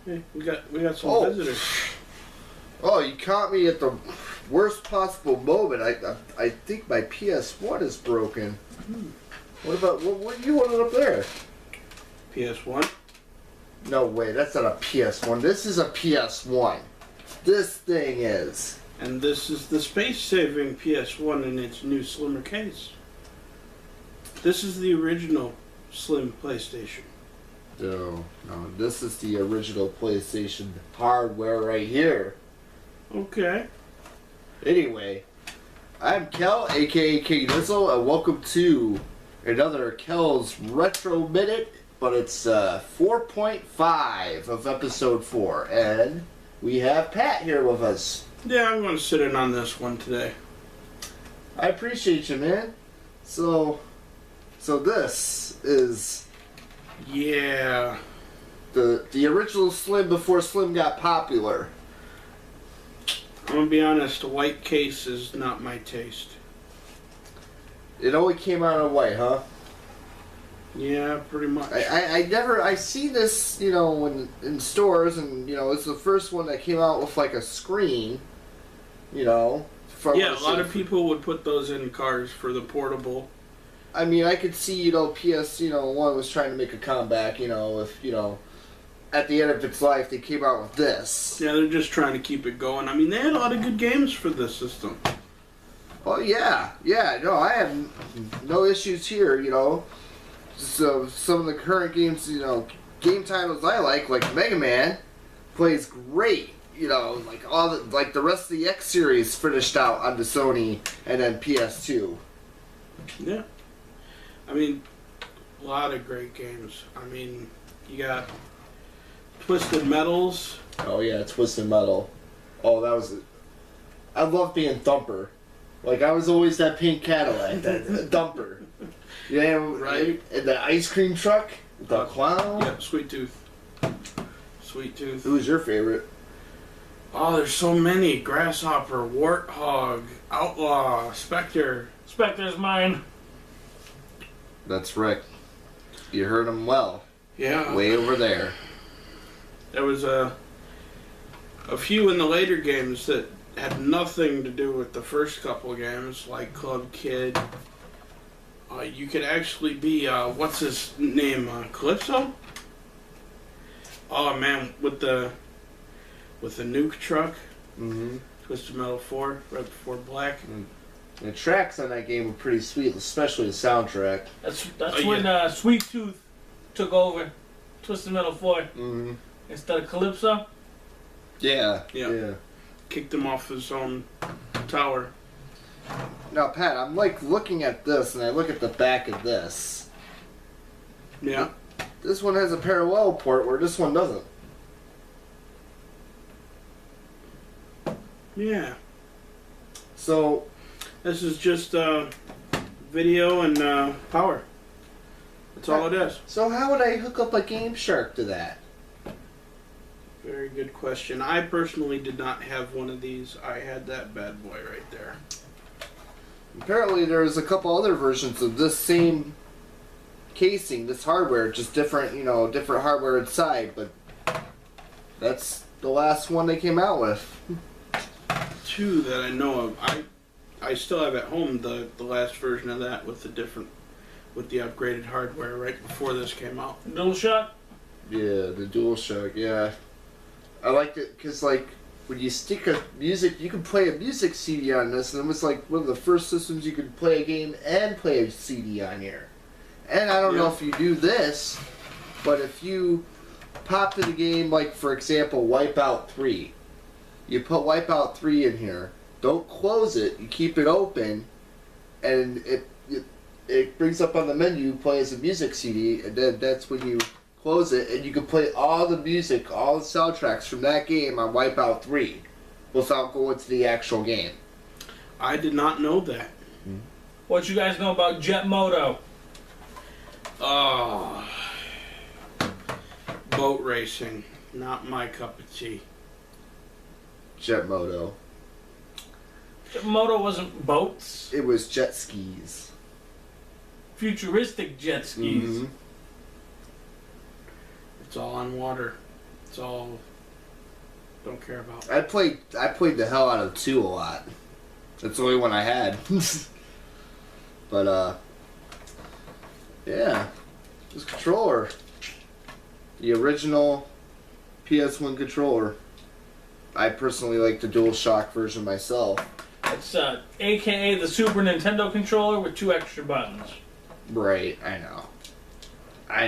Hey, we got some visitors. Oh, you caught me at the worst possible moment. I think my PS1 is broken. What about what are you holding up there? PS1? No way, that's not a PS1. This is a PS1. This thing is. And this is the space-saving PS1 in its new slimmer case. This is the original slim PlayStation. No, this is the original PlayStation hardware right here. Okay. Anyway, I'm Kel, aka King Nizzle, and welcome to another Kel's Retro Minute, but it's 4.5 of episode 4, and we have Pat here with us. Yeah, I'm going to sit in on this one today. I appreciate you, man. So this is... Yeah. The original Slim before Slim got popular. I'm going to be honest, a white case is not my taste. It only came out in white, huh? Yeah, pretty much. I see this, in stores, and, it's the first one that came out with, like, a screen, Yeah, a lot of people would put those in cars for the portable. I mean, I could see, PS1 was trying to make a comeback, if, at the end of its life, they came out with this. Yeah, they're just trying to keep it going. I mean, they had a lot of good games for this system. Oh, yeah, no, I have no issues here, So, some of the current games, game titles I like Mega Man, plays great, like the rest of the X series finished out on the Sony and then PS2. Yeah. I mean, a lot of great games. I mean, you got Twisted Metals. Oh yeah, Twisted Metal. Oh, that was... I love being Thumper. Like, I was always that pink Cadillac, that Dumper. Yeah, right. And the ice cream truck, the clown. Yep, Sweet Tooth. Sweet Tooth. Who was your favorite? Oh, there's so many. Grasshopper, Warthog, Outlaw, Spectre. Spectre's mine. That's Rick. You heard him well. Yeah. Way over there. There was a few in the later games that had nothing to do with the first couple of games, like Club Kid. You could actually be, what's his name, Calypso? Oh man, with the nuke truck. Mm-hmm. Twisted Metal 4, right before Black. The tracks on that game were pretty sweet, especially the soundtrack. That's when Sweet Tooth took over Twisted Metal 4 instead of Calypso. Yeah. Kicked him off his own tower. Now, Pat, I'm like looking at this, and I look at the back of this. Yeah. This one has a parallel port where this one doesn't. Yeah. So... This is just video and power. That's all it is. So how would I hook up a Game Shark to that? Very good question. I personally did not have one of these. I had that bad boy right there. Apparently there's a couple other versions of this same casing, this hardware, just different, different hardware inside, but that's the last one they came out with. Two that I know of. I still have at home the last version of that with the upgraded hardware right before this came out. DualShock? Yeah, the DualShock, yeah. I liked it because, like, when you stick a music, you can play a music CD on this, and it was like one of the first systems you could play a game and play a CD on here. And I don't know if you do this, but if you pop to the game, like, for example, Wipeout 3, you put Wipeout 3 in here, don't close it, you keep it open, and it brings up on the menu, play as a music CD, and then that's when you close it, and you can play all the music, all the soundtracks from that game on Wipeout 3 without going to the actual game. I did not know that. What you guys know about Jet Moto? Oh, boat racing, not my cup of tea. Jet Moto. Jet Moto wasn't boats. It was jet skis. Futuristic jet skis. Mm-hmm. It's all on water. It's all don't care about. I played the hell out of 2 a lot. That's the only one I had. But yeah, this controller, the original PS1 controller. I personally like the DualShock version myself. It's AKA the Super Nintendo controller with 2 extra buttons. Right, I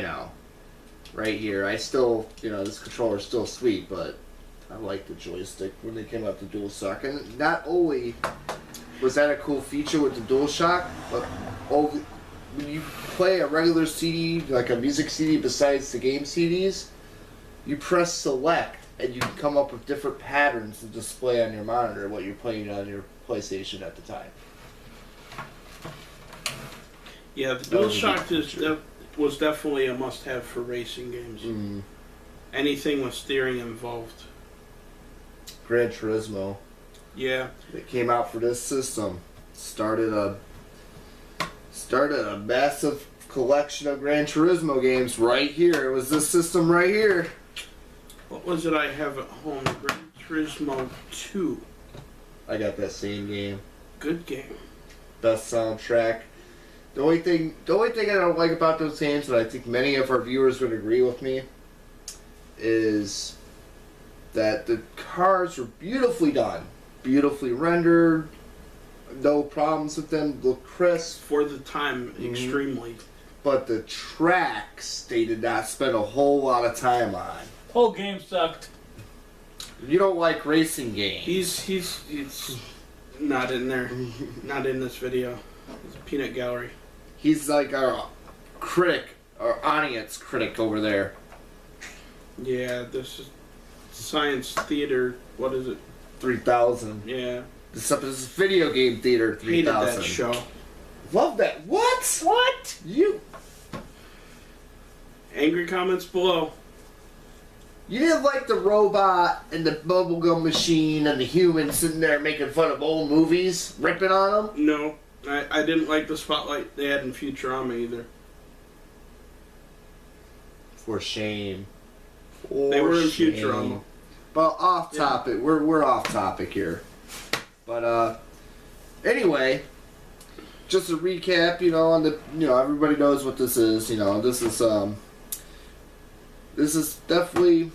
know. Right here, I still, this controller's still sweet, but I like the joystick when they came out the DualShock. And not only was that a cool feature with the DualShock, but when you play a regular CD, like a music CD besides the game CDs, you press select and you can come up with different patterns to display on your monitor what you're playing on your PlayStation at the time. Yeah, the DualShock was definitely a must-have for racing games. Mm. Anything with steering involved. Gran Turismo. Yeah. That came out for this system. Started a massive collection of Gran Turismo games right here. It was this system right here. What was it I have at home? Gran Turismo 2. I got that same game. Good game. Best soundtrack. The only thing I don't like about those games, and I think many of our viewers would agree with me, is that the cars were beautifully done, beautifully rendered, no problems with them, look crisp. For the time, extremely. But the tracks, they did not spend a whole lot of time on. Whole game sucked. You don't like racing games. He's not in there. Not in this video. It's a peanut gallery. He's like our critic, our audience critic over there. Yeah, this is Science Theater. What is it? 3000. Yeah. This is video game theater 3000. Hated that show. Love that. What? What? You Angry comments below. You didn't like the robot and the bubblegum machine and the human sitting there making fun of old movies, ripping on them? No, I didn't like the spotlight they had in Futurama either. For shame. They were in Futurama. But off topic. We're off topic here. But anyway, just a recap, on the everybody knows what this is, this is definitely,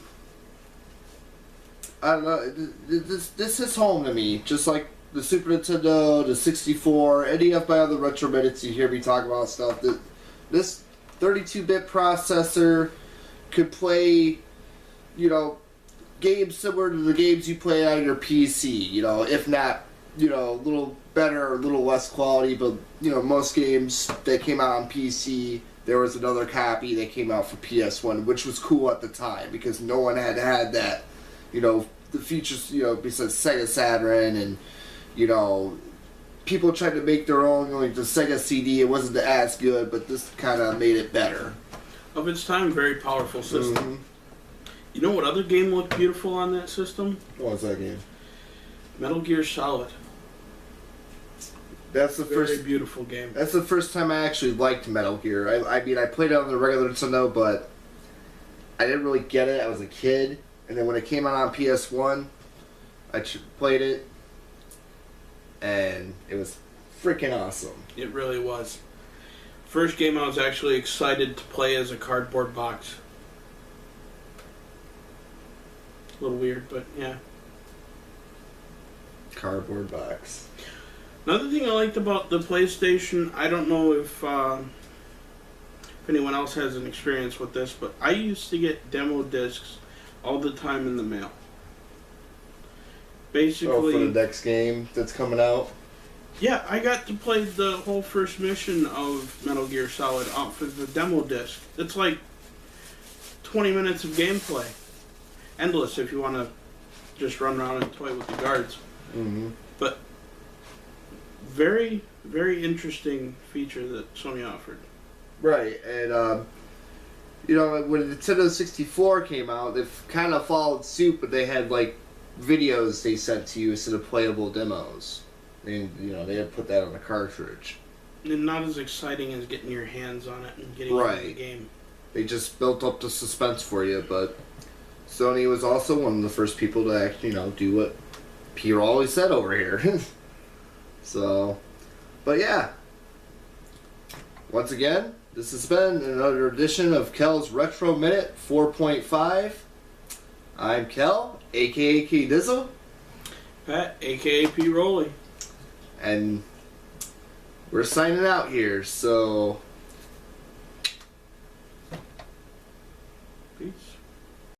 I don't know, this is home to me, just like the Super Nintendo, the 64, any of my other retro minutes you hear me talk about stuff. This 32-bit processor could play, games similar to the games you play on your PC, if not, a little better or a little less quality, but, most games that came out on PC, there was another copy that came out for PS1, which was cool at the time, because no one had that, the features, besides Sega Saturn and, people tried to make their own, like the Sega CD, it wasn't as good, but this kind of made it better. Of its time, very powerful system. Mm-hmm. You know what other game looked beautiful on that system? What was that game? Metal Gear Solid. That's the Very first. beautiful game. That's the first time I actually liked Metal Gear. I mean, I played it on the regular Nintendo, but I didn't really get it. I was a kid, and then when it came out on PS1, I played it, and it was freaking awesome. It really was. First game I was actually excited to play as a cardboard box. A little weird, but yeah. Cardboard box. Another thing I liked about the PlayStation, I don't know if anyone else has an experience with this, but I used to get demo discs all the time in the mail. Basically, Oh, for the next game that's coming out? yeah, I got to play the whole first mission of Metal Gear Solid off of the demo disc. It's like 20 minutes of gameplay. Endless if you want to just run around and toy with the guards. Mm-hmm. But very, very interesting feature that Sony offered. Right, and when the Nintendo 64 came out, they kind of followed suit, but they had like videos they sent to you instead of playable demos. And they had put that on the cartridge. And not as exciting as getting your hands on it and getting into the Right. game. They just built up the suspense for you, but Sony was also one of the first people to actually, do what Peter always said over here. So, but yeah. Once again, this has been another edition of Kel's Retro Minute 4.5. I'm Kel, aka K Dizzle. Pat, aka P. Rolly. And we're signing out here, so